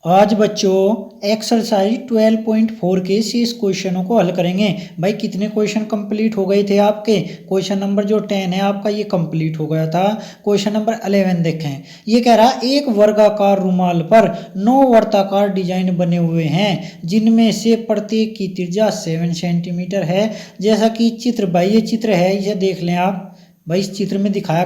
आज बच्चों एक्सरसाइज 12.4 के शेष क्वेश्चनों को हल करेंगे। भाई कितने क्वेश्चन कंप्लीट हो गए थे आपके? क्वेश्चन नंबर जो 10 है आपका ये कंप्लीट हो गया था। क्वेश्चन नंबर 11 देखें। ये कह रहा एक वर्गाकार रुमाल पर 9 वर्ताकार डिजाइन बने हुए हैं जिनमें से प्रत्येक की त्रिज्या 7 सेंटीमीटर है। जैसा कि चित्र, भाई ये चित्र है, इसे देख लें आप। भाई इस चित्र में दिखाया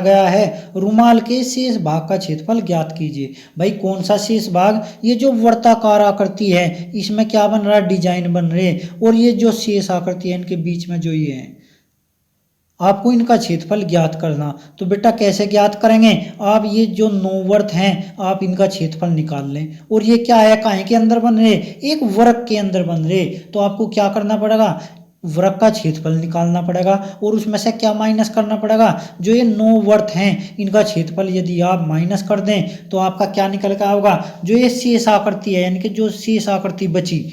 गया है रुमाल के शेष भाग का क्षेत्रफल ज्ञात कीजिए। भाई कौन सा शेष भाग? ये जो वर्ताकार आकृति है इसमें क्या बन रहा है? डिजाइन बन रहे। और ये जो शेष आकृति है इनके बीच में जो ये है, आपको इनका क्षेत्रफल ज्ञात करना। तो बेटा कैसे ज्ञात करेंगे? आप ये जो 9 वर्त हैं आप इनका क्षेत्रफल निकाल लें। और ये क्या है, काहे के अंदर बन रहे? एक वर्ग के अंदर बन रहे। तो आपको क्या करना पड़ेगा? वर्ग का क्षेत्रफल निकालना पड़ेगा और उसमें से क्या माइनस करना पड़ेगा? जो ये 9 वर्त हैं इनका क्षेत्रफल यदि आप माइनस कर दें तो आपका क्या निकल कर आओगा? जो ये शेष आकृति है यानी कि जो शेष आकृति बची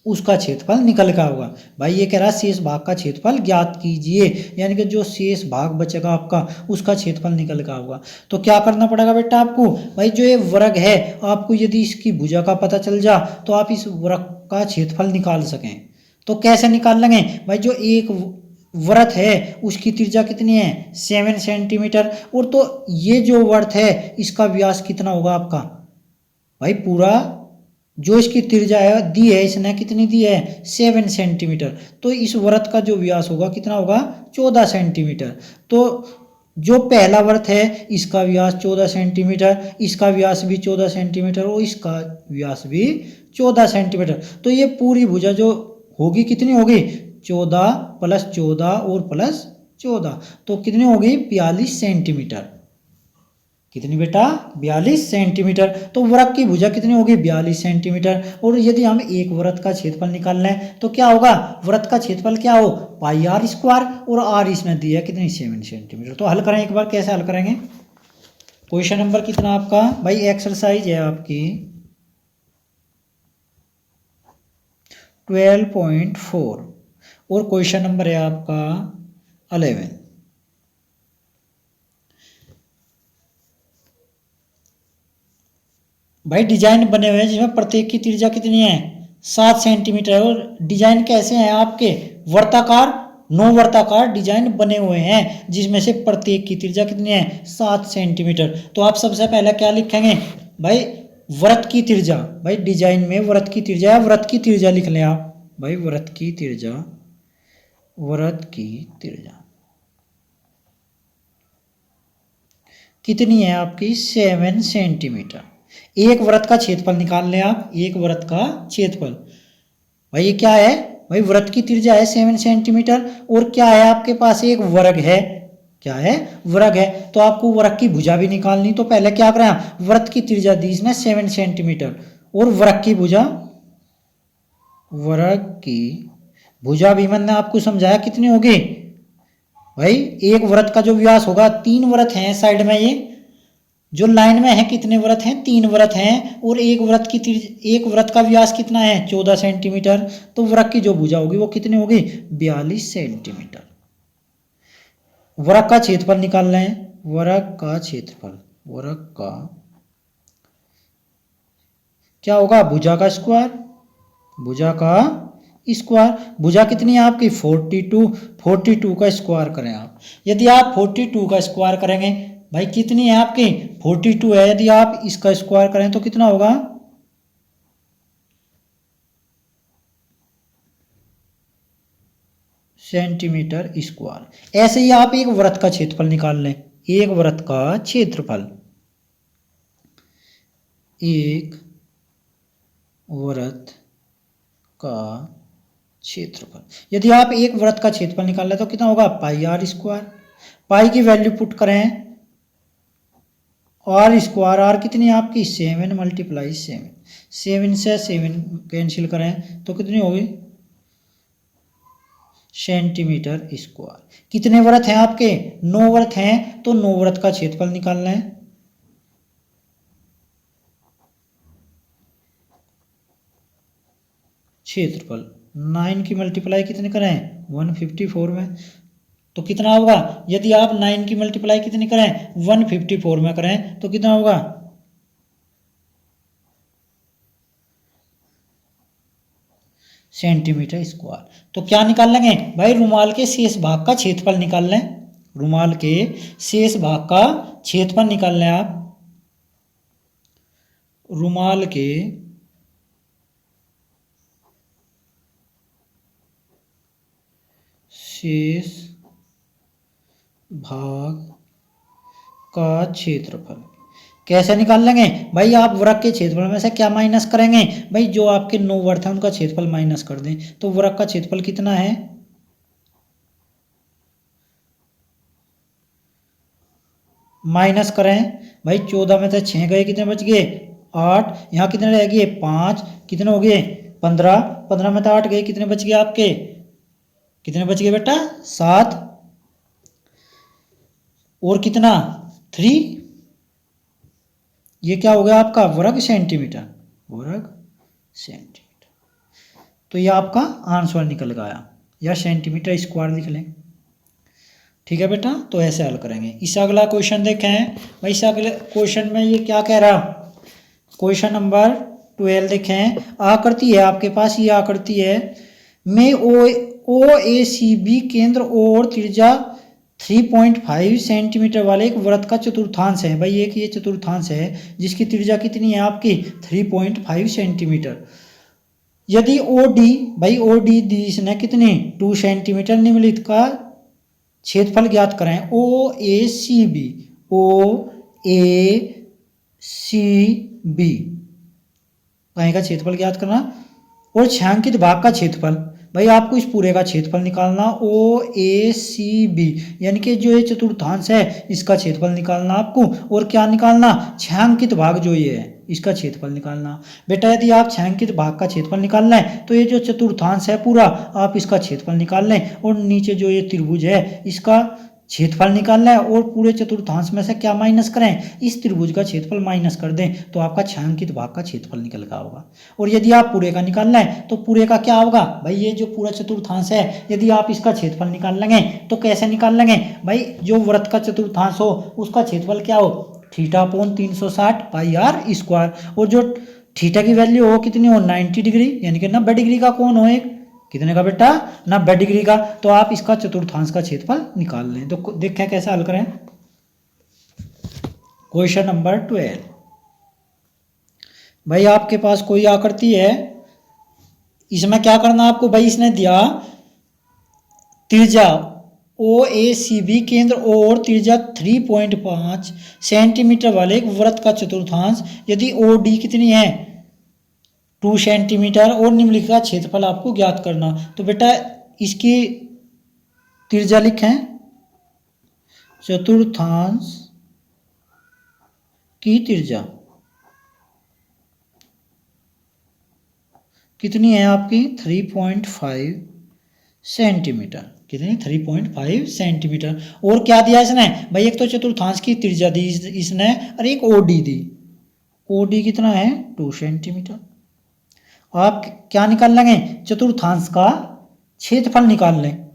उसका क्षेत्रफल निकल का होगा। भाई ये कह रहा है शेष भाग का क्षेत्रफल ज्ञात कीजिए, यानी कि जो शेष भाग बचेगा आपका उसका क्षेत्रफल निकल का होगा। तो क्या करना पड़ेगा बेटा आपको? भाई जो ये वर्ग है आपको यदि इसकी भुजा का पता चल जा तो आप इस वर्ग का क्षेत्रफल निकाल सकें। तो कैसे निकाल लेंगे? भाई जो एक वृत्त है उसकी त्रिज्या कितनी है? 7 सेंटीमीटर। और तो ये जो वृत्त है इसका व्यास कितना होगा आपका? भाई पूरा जो इसकी त्रिज्या है दी है इसने, कितनी दी है? 7 सेंटीमीटर। तो इस वृत्त का जो व्यास होगा कितना होगा? 14 सेंटीमीटर। तो जो पहला वृत्त है इसका व्यास 14 सेंटीमीटर, इसका व्यास भी 14 सेंटीमीटर और इसका व्यास भी 14 सेंटीमीटर। तो ये पूरी भुजा जो होगी कितनी होगी? 14 प्लस 14 और प्लस 14 तो कितनी होगी? 42 सेंटीमीटर। कितनी बेटा? 42 सेंटीमीटर। तो वृत्त की भुजा कितनी होगी? 42 सेंटीमीटर। और यदि हम एक वृत्त का क्षेत्रफल निकालना है तो क्या होगा? वृत्त का क्षेत्रफल क्या हो? पाई आर स्क्वायर। और आर इसमें दिया कितनी? 7 सेंटीमीटर। तो हल करें एक बार, कैसे हल करेंगे? क्वेश्चन नंबर कितना आपका? भाई एक्सरसाइज है आपकी 12.4 और क्वेश्चन नंबर है आपका 11। भाई डिजाइन बने हुए हैं जिसमें प्रत्येक की त्रिज्या कितनी है? 7 सेंटीमीटर है। और डिजाइन कैसे हैं आपके? वर्ताकार, 9 वर्ताकार डिजाइन बने हुए हैं जिसमें से प्रत्येक की त्रिज्या कितनी है? 7 सेंटीमीटर। तो आप सबसे पहले क्या लिखेंगे? भाई वृत्त की त्रिज्या। भाई डिजाइन में वृत्त की त्रिज्या है, वृत्त की त्रिज्या लिख लें आप। भाई वृत्त की त्रिज्या, वृत्त की त्रिज्या कितनी है आपकी? 7 सेंटीमीटर। एक वृत्त का क्षेत्रफल निकाल लें आप, एक वृत्त का क्षेत्रफल। भाई ये क्या है? भाई वृत्त की त्रिज्या है 7 सेंटीमीटर और क्या है आपके पास? एक वर्ग है। क्या है? वर्ग है। तो आपको वर्ग की भुजा भी निकालनी। तो पहले क्या करें? वृत्त की त्रिज्या दी इसने 7 सेंटीमीटर और वर्ग की भुजा, वर्ग की भुजा भी मैंने आपको समझाया कितनी होगी? भाई एक वृत्त का जो व्यास होगा, 3 वृत्त हैं साइड में, ये जो लाइन में है कितने वृत्त हैं? 3 वृत्त हैं। और एक वृत्त का व्यास कितना है? 14 सेंटीमीटर। तो वृत्त की जो भुजा होगी वो कितनी होगी? 42 सेंटीमीटर। वृत्त का क्षेत्रफल निकालना है। वृत्त का क्षेत्रफल, वृत्त का क्या होगा? भुजा का स्क्वायर, भुजा का स्क्वायर। भुजा कितनी है आपकी? 42। 42 का स्क्वायर करें आप। यदि आप 42 का स्क्वायर करेंगे, भाई कितनी है आपकी? 42 है। यदि आप इसका स्क्वायर करें तो कितना होगा? Centimetre square. ऐसे ही आप एक वृत्त का क्षेत्रफल निकाल लें। एक वृत्त का क्षेत्रफल, एक वृत्त का क्षेत्रफल। यदि आप एक वृत्त का क्षेत्रफल निकाल लें तो कितना होगा? पाई आर स्क्वायर। पाई की वैल्यू पुट करें, आर स्क्वायर, आर कितनी है आपकी? 7 मल्टीप्लाई 7। 7 से 7 कैंसिल करें तो कितनी होगी? Centimetre square. कितने वृत्त हैं आपके? 9 वृत्त हैं। तो 9 वृत्त का क्षेत्रफल निकालना है। क्षेत्रफल 9 की मल्टीप्लाई कितने करें? 154 में। तो कितना होगा? यदि आप 9 की मल्टीप्लाई कितनी करें? 154 में करें तो कितना होगा? Centimetre square. तो क्या निकाल लेंगे भाई, रुमाल के शेष भाग का क्षेत्रफल निकाल लें। रुमाल के शेष भाग का क्षेत्रफल निकाल लें आप। रुमाल के शेष भाग का क्षेत्रफल कैसे निकाल लेंगे भाई, आप वृत्त के क्षेत्रफल में से क्या माइनस करेंगे भाई, जो आपके 9 वृत्त हैं उनका क्षेत्रफल माइनस कर दें। तो वृत्त का क्षेत्रफल कितना है, माइनस करें भाई, 14 में से 6 गए, कितने बच गए 8, यहाँ कितने रह गए 5, कितने हो गए 15, 15 में से 8 गए, कितने बच गए आपके, कितने बच गए बेटा 7, और कितना 3, ये क्या हो गया आपका वर्ग सेंटीमीटर, वर्ग सेंटीमीटर। तो ये आपका आंसर निकल गया, या सेंटीमीटर स्क्वायर लिख लें। ठीक है बेटा, तो ऐसे हल करेंगे। इस अगला क्वेश्चन देखें भाई, इस अगले क्वेश्चन में ये क्या कह रहा, क्वेश्चन नंबर 12 देखें। आकृति है आपके पास, ये आकृति है में ओ ए सी बी केंद्र और त्रिज्या 3.5 सेंटीमीटर वाले एक वृत्त का चतुर्थांश है। भाई एक ये चतुर्थांश है जिसकी त्रिज्या कितनी है आपकी 3.5 सेंटीमीटर। यदि ओ डी, भाई ओ डी दी इसने कितनी 2 सेंटीमीटर, निम्नलिखित का क्षेत्रफल ज्ञात करें। ओ ए सी बी, ओ ए सी बी कहीं का क्षेत्रफल ज्ञात करना, और छायांकित भाग का क्षेत्रफल। भाई आपको इस पूरे का क्षेत्रफल निकालना, ओ ए सी बी यानी कि जो ये चतुर्थांश है इसका क्षेत्रफल निकालना आपको, और क्या निकालना, छायांकित भाग जो ये है इसका क्षेत्रफल निकालना। बेटा यदि आप छायांकित भाग का क्षेत्रफल निकाल लें तो ये जो चतुर्थांश है पूरा आप इसका क्षेत्रफल निकाल लें, और नीचे जो ये त्रिभुज है इसका क्षेत्रफल निकालना है, और पूरे चतुर्थांश में से क्या माइनस करें, इस त्रिभुज का क्षेत्रफल माइनस कर दें, तो आपका छायांकित भाग का क्षेत्रफल निकल का होगा। और यदि आप पूरे का निकालना है तो पूरे का क्या होगा भाई, ये जो पूरा चतुर्थांश है यदि आप इसका क्षेत्रफल निकाल लेंगे तो कैसे निकाल लेंगे भाई, जो वृत्त का चतुर्थांश हो उसका क्षेत्रफल क्या हो, theta upon 360 pi r square, और जो थीटा की वैल्यू हो कितनी हो 90 डिग्री, यानी कि 90 डिग्री का कोण हो एक, कितने का बेटा 90 डिग्री का। तो आप इसका चतुर्थांश का क्षेत्रफल निकाल लें। तो देखें कैसे हल करें। क्वेश्चन नंबर 12, भाई आपके पास कोई आकृति है, इसमें क्या करना आपको भाई, इसने दिया त्रिज्या ओ ए सी बी केंद्र और त्रिज्या 3.5 सेंटीमीटर वाले एक वृत्त का चतुर्थांश, यदि ओ डी कितनी है 2 सेंटीमीटर, और निम्नलिखित का क्षेत्रफल आपको ज्ञात करना। तो बेटा इसकी त्रिज्या लिखें, चतुर्थांश की त्रिज्या कितनी है आपकी 3.5 सेंटीमीटर, कितनी 3.5 सेंटीमीटर। और क्या दिया इसने भाई, एक तो चतुर्थांश की त्रिज्या दी इसने, और एक ओडी दी, ओडी कितना है 2 सेंटीमीटर। आप क्या निकाल लेंगे, चतुर्थांश का क्षेत्रफल निकाल लें।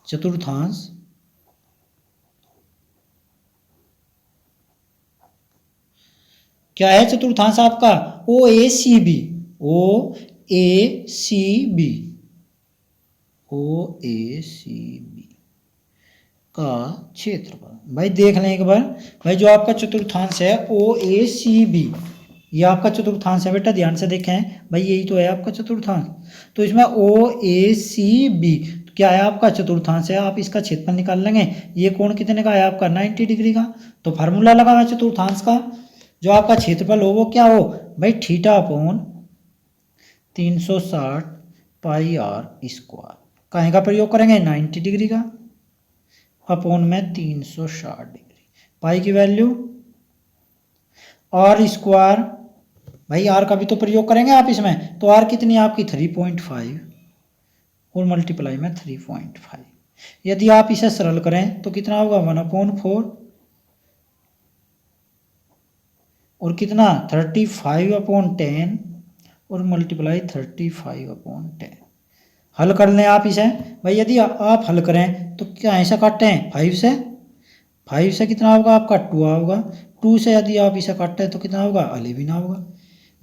चतुर्थांश क्या है, चतुर्थांश आपका ओ ए सी बी, ओ ए सी बी, ओ ए सी बी का क्षेत्रफल। भाई देख लें एक बार, भाई जो आपका चतुर्थांश है ओ ए सी बी, ये आपका चतुर्थांश है बेटा, ध्यान से देखें भाई यही तो है आपका चतुर्थांश। तो इसमें ओ ए सी बी क्या है आपका चतुर्थांश है, आप इसका क्षेत्रफल निकाल लेंगे। ये कोण कितने का है आपका 90 डिग्री का। तो फार्मूला लगा हुआ चतुर्थांश का, जो आपका क्षेत्रफल हो वो क्या हो भाई, theta upon 360 pi r square, कहीं का प्रयोग करेंगे 90 डिग्री का, अपॉन में 360 डिग्री, पाई की वैल्यू आर स्क्वायर, भाई आर का भी तो प्रयोग करेंगे आप इसमें, तो आर कितनी आपकी 3.5 और मल्टीप्लाई में 3.5। यदि आप इसे सरल करें तो कितना होगा 1/4, और कितना 35/10 और मल्टीप्लाई 35/10। हल कर लें आप इसे भाई, यदि आप हल करें तो क्या ऐसा काटते हैं 5 से कितना होगा आपका 2 होगा, 2 से यदि आप इसे काटते हैं तो कितना होगा 11 होगा।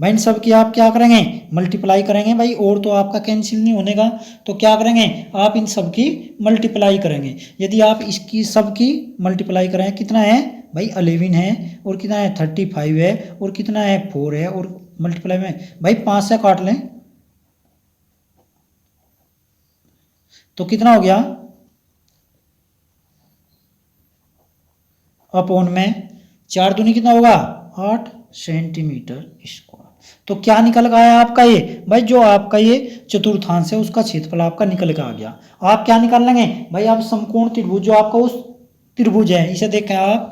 भाई इन सब की आप क्या करेंगे, मल्टीप्लाई करेंगे भाई, और तो आपका कैंसिल नहीं होने का, तो क्या करेंगे आप इन सब की मल्टीप्लाई करेंगे। यदि आप इसकी सब की मल्टीप्लाई करें, कितना है भाई 11 है, और कितना है 35 है, और कितना है 4 है, और मल्टीप्लाई में भाई 5 से काट लें तो कितना हो गया, अपॉन में 4 दूनी कितना होगा 8 सेंटीमीटर स्क्वायर। तो क्या निकल गया है आपका ये भाई, जो आपका ये चतुर्थांश है उसका क्षेत्रफल आपका निकल के आ गया। आप क्या निकाल लेंगे भाई, आप समकोण त्रिभुज जो आपका उस त्रिभुज है, इसे देखें आप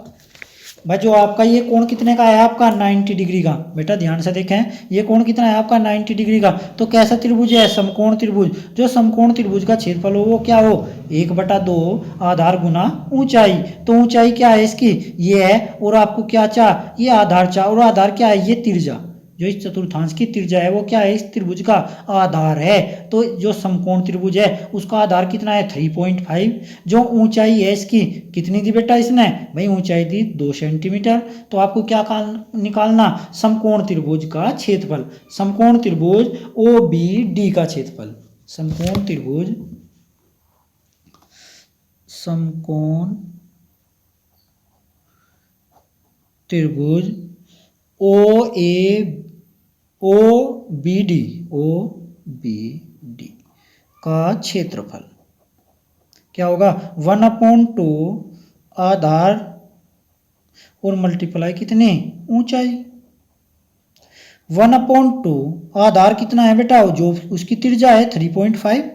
भाई, जो आपका ये कोण कितने का है आपका 90 डिग्री का। बेटा ध्यान से देखें, ये कोण कितना है आपका 90 डिग्री का। तो कैसा त्रिभुज है, समकोण त्रिभुज। जो समकोण त्रिभुज का क्षेत्रफल हो वो क्या हो, 1/2 आधार गुना ऊंचाई। तो ऊंचाई क्या है इसकी, ये है, और आपको क्या चाह, ये आधार चाह, और आधार क्या है, ये त्रिज्या। जो इस चतुर्थांश की त्रिज्या है वो क्या है, इस त्रिभुज का आधार है। तो जो समकोण त्रिभुज है उसका आधार कितना है 3.5। जो ऊंचाई है इसकी कितनी दी बेटा, इसने भाई ऊंचाई दी 2 सेंटीमीटर। तो आपको क्या निकालना, समकोण त्रिभुज का क्षेत्रफल, समकोण त्रिभुज ओ बी डी का क्षेत्रफल, समकोण त्रिभुज, समकोण त्रिभुज ओ बी डी का क्षेत्रफल क्या होगा 1/2 आधार और मल्टीप्लाई कितने ऊंचाई। 1/2 आधार कितना है बेटा, जो उसकी त्रिज्या है 3.5,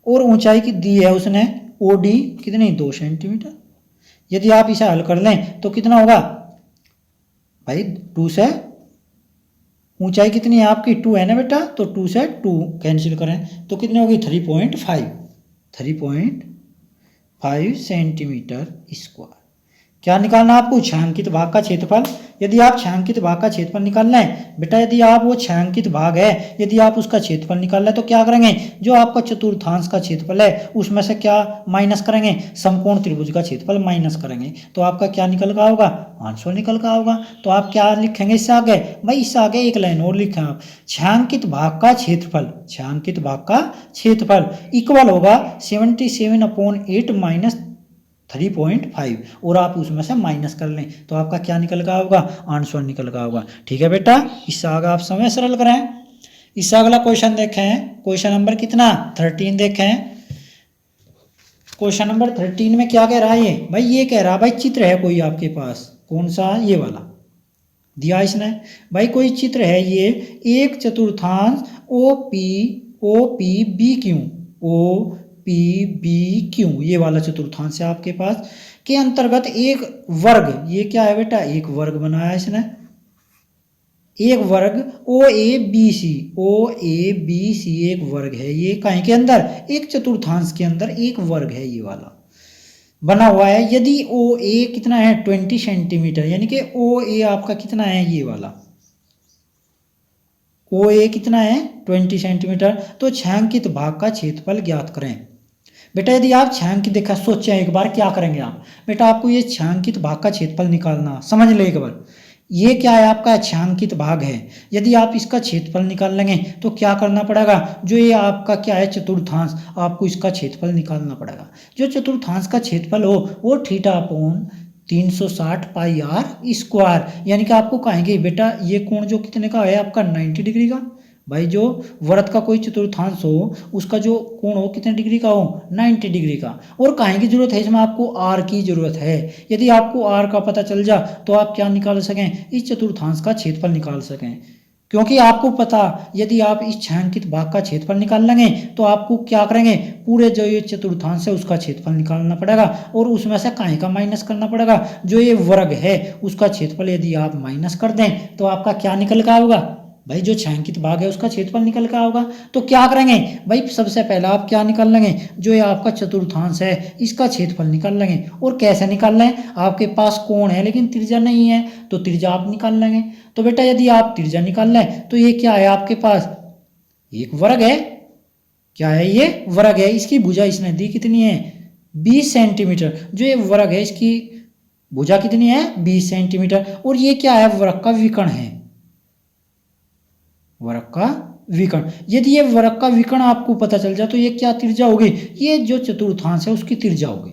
और ऊंचाई की दी है उसने ओ डी कितनी 2 सेंटीमीटर। यदि आप इसे हल कर लें तो कितना होगा भाई, 2 से ऊंचाई कितनी है आपकी 2 है ना बेटा, तो 2 से 2 कैंसिल करें तो कितनी होगी 3.5 सेंटीमीटर स्क्वायर। क्या निकालना आपको, छायांकित भाग का क्षेत्रफल। यदि आप छायांकित भाग का क्षेत्रफल निकालना है बेटा, यदि आप वो छायांकित भाग है, यदि आप उसका क्षेत्रफल निकालना है तो क्या करेंगे, जो आपका चतुर्थांश का क्षेत्रफल है उसमें से क्या माइनस करेंगे, समकोण त्रिभुज का क्षेत्रफल माइनस करेंगे, तो आपका क्या निकल का होगा, आंसर निकल का होगा। तो आप क्या लिखेंगे इससे आगे भाई, इससे आगे एक लाइन और लिखें आप, छायांकित भाग का क्षेत्रफल, छायांकित भाग का क्षेत्रफल इक्वल होगा 77/8 माइनस 3.5, और आप उसमें से माइनस कर लें तो आपका क्या निकल का होगा, आंसर निकल का होगा। ठीक है बेटा, इससे आगे आप समय सरल करें। इससे अगला क्वेश्चन देखें, क्वेश्चन नंबर कितना 13 देखें। क्वेश्चन नंबर 13 में क्या कह रहा है ये भाई, ये कह रहा है भाई चित्र है कोई आपके पास, कौन सा, ये वाला दिया इसने भाई, कोई चित्र है ये, एक चतुर्थांश O P B Q, O P B Q, ये वाला चतुर्थांश है आपके पास, के अंतर्गत एक वर्ग, ये क्या है बेटा, एक वर्ग बनाया इसने, एक वर्ग ओ ए बी सी एक वर्ग है, ये कहीं के अंदर, एक चतुर्थांश के अंदर एक वर्ग है ये वाला बना हुआ है। यदि ओ ए कितना है 20 सेंटीमीटर, यानी कि ओ ए आपका कितना है, ये वाला ओ ए कितना है 20 सेंटीमीटर। तो छायांकित भाग का क्षेत्रफल ज्ञात करें। बेटा यदि आप छायांकित देखा, सोचें एक बार क्या करेंगे आप, बेटा आपको ये छायांकित भाग का क्षेत्रफल निकालना, समझ ले एक बार, ये क्या है आपका छायांकित भाग है। यदि आप इसका क्षेत्रफल निकाल लेंगे तो क्या करना पड़ेगा, जो ये आपका क्या है चतुर्थांश, आपको इसका क्षेत्रफल निकालना पड़ेगा। जो चतुर्थांश का क्षेत्रफल हो वो θ/360 पाई आर स्क्वायर, यानी कि आपको कहेंगे बेटा ये कोण जो कितने का है आपका 90 डिग्री का। भाई जो वृत्त का कोई चतुर्थांश हो उसका जो कोण हो कितने डिग्री का हो 90 डिग्री का। और काहे की जरूरत है इसमें, आपको आर की जरूरत है। यदि आपको आर का पता चल जा तो आप क्या निकाल सकें, इस चतुर्थांश का क्षेत्रफल निकाल सकें। क्योंकि आपको पता, यदि आप इस छायांकित भाग का क्षेत्रफल निकाल लेंगे तो आपको क्या करेंगे, पूरे जो ये चतुर्थांश है उसका क्षेत्रफल निकालना पड़ेगा, और उसमें से काहे का माइनस करना पड़ेगा, जो ये वर्ग है उसका क्षेत्रफल यदि आप माइनस कर दें तो आपका क्या निकल का होगा भाई, जो छायांकित भाग है उसका क्षेत्रफल निकल का होगा। तो क्या करेंगे भाई, सबसे पहला आप क्या निकाल लेंगे, जो ये आपका चतुर्थांश है इसका क्षेत्रफल निकाल लेंगे। और कैसे निकाल लें, आपके पास कोण है लेकिन त्रिज्या नहीं है तो त्रिज्या आप निकाल लेंगे। तो बेटा यदि आप त्रिज्या निकाल लें तो ये क्या है आपके पास, एक वर्ग है, क्या है ये वर्ग है, इसकी भुजा इसने दी कितनी है 20 सेंटीमीटर। जो ये वर्ग है इसकी भुजा कितनी है 20 सेंटीमीटर, और ये क्या है वर्ग का विकर्ण है, वृत्त का विकर्ण। यदि ये वृत्त का विकर्ण आपको पता चल जाए तो ये क्या त्रिज्या होगी, ये जो चतुर्थांश है उसकी त्रिज्या होगी।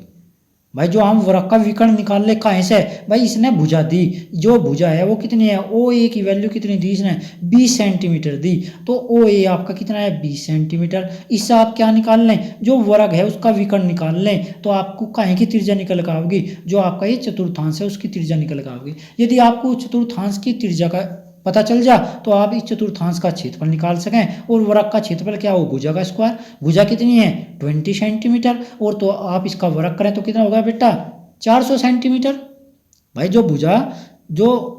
भाई जो हम वृत्त का विकर्ण निकाल ले कहाँ से, भाई इसने भुजा दी, जो भुजा है वो कितनी है, ओ ए की वैल्यू कितनी दी इसने 20 सेंटीमीटर दी, तो ओ ए आपका कितना है 20 सेंटीमीटर। इससे आप क्या निकाल लें, जो वर्ग है उसका विकर्ण निकाल लें, तो आपको काहे की त्रिज्या निकल कर आओगी, जो आपका ये चतुर्थांश है उसकी त्रिज्या निकल कर आओगी। यदि आपको चतुर्थांश की त्रिज्या का पता चल जा तो आप इस चतुर्थांश का क्षेत्रफल निकाल सकें, और वर्ग का क्षेत्रफल क्या हो, भुजा का स्क्वायर। भुजा कितनी है 20 सेंटीमीटर, और तो आप इसका वर्ग करें तो कितना होगा बेटा 400 सेंटीमीटर। भाई जो भुजा जो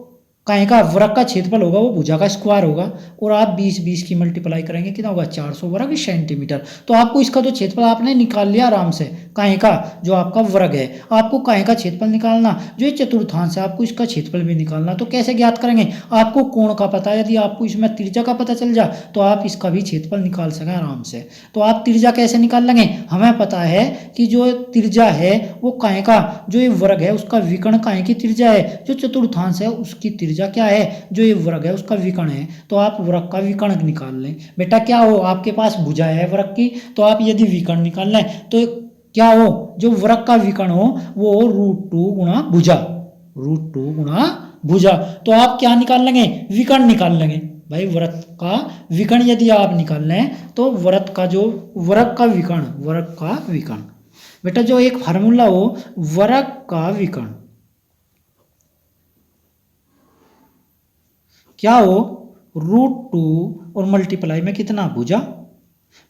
काहे का वर्ग का क्षेत्रफल होगा वो भुजा का स्क्वायर होगा, और आप 20 की मल्टीप्लाई करेंगे कितना होगा 400 वर्ग सेंटीमीटर। तो आपको इसका जो क्षेत्रफल आपने निकाल लिया आराम से, काहे का जो आपका वर्ग है। आपको काहे का क्षेत्रफल निकालना, जो ये चतुर्थांश है आपको इसका क्षेत्रफल भी निकालना। तो कैसे ज्ञात करेंगे, आपको कोण का पता है, यदि आपको इसमें त्रिज्या का पता चल जा तो आप इसका भी क्षेत्रफल निकाल सकें आराम से। तो आप त्रिज्या कैसे निकाल लेंगे, हमें पता है कि जो त्रिज्या है वो काहे का, जो ये वर्ग है उसका विकर्ण काहे की त्रिज्या है, जो चतुर्थांश है उसकी त्रिज्या क्या है, जो ये वर्ग है उसका विकर्ण है। तो आप वर्ग का विकर्ण निकाल लें। बेटा क्या हो, आपके पास भुजा है वर्ग की, तो आप यदि विकर्ण निकाल लें तो क्या हो, जो वर्ग का विकर्ण हो वो √2 गुणा भुजा, √2 गुणा भुजा। तो आप क्या निकाल लेंगे, विकर्ण निकाल लेंगे। भाई वृत्त का विकर्ण यदि आप निकाल लें तो वृत्त का जो वर्ग का विकर्ण, वर्ग का विकर्ण बेटा जो एक फार्मूला हो, वर्ग का विकर्ण क्या हो √2 और मल्टीप्लाई में कितना भुजा,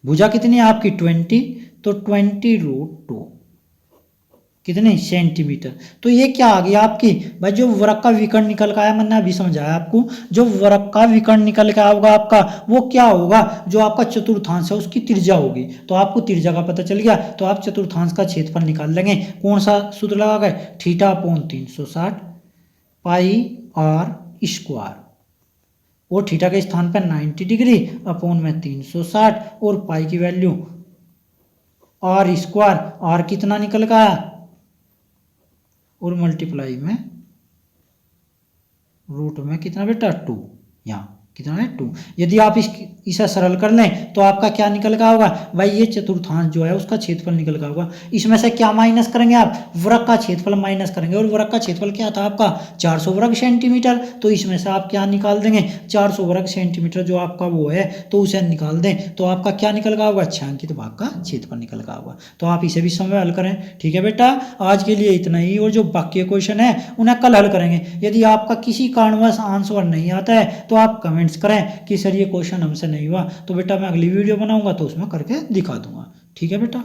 भुजा कितनी है आपकी 20, तो 20√2 कितने सेंटीमीटर। तो ये क्या आ गया आपकी, भाई जो वर्ग का विकर्ण निकल का आया, मैंने अभी समझाया आपको, जो वर्ग का विकर्ण निकल के होगा आपका वो क्या होगा, जो आपका चतुर्थांश है उसकी त्रिज्या होगी। तो आपको त्रिज्या का पता चल गया, तो आप चतुर्थांश का क्षेत्रफल निकाल लेंगे। कौन सा सूत्र लगा गए, θ/360 पाई r स्क्वायर, और थीटा के स्थान पर 90 डिग्री अपॉन में 360, और पाई की वैल्यू r स्क्वायर, r कितना निकल का आया, और मल्टीप्लाई में रूट में कितना बेटा 2, यहाँ कितना है 2। यदि आप इसे सरल कर लें तो आपका क्या निकल का होगा, भाई ये चतुर्थांश जो है उसका क्षेत्रफल निकल का होगा। इसमें से क्या माइनस करेंगे आप, वर्ग का क्षेत्रफल माइनस करेंगे, और वर्ग का क्षेत्रफल क्या था आपका 400 वर्ग सेंटीमीटर। तो इसमें से आप क्या निकाल देंगे, 400 वर्ग सेंटीमीटर जो आपका वो है तो उसे निकाल दें, तो आपका क्या निकल का होगा, छायांकित भाग का क्षेत्रफल निकल का होगा। तो आप इसे भी समय हल करें। ठीक है बेटा, आज के लिए इतना ही, और जो बाकी क्वेश्चन है उन्हें कल हल करेंगे। यदि आपका किसी कारणवश आंसर नहीं आता है तो आप कमेंट्स करें कि सर ये क्वेश्चन हमसे नहीं हुआ, तो बेटा मैं अगली वीडियो बनाऊंगा तो उसमें करके दिखा दूंगा। ठीक है बेटा।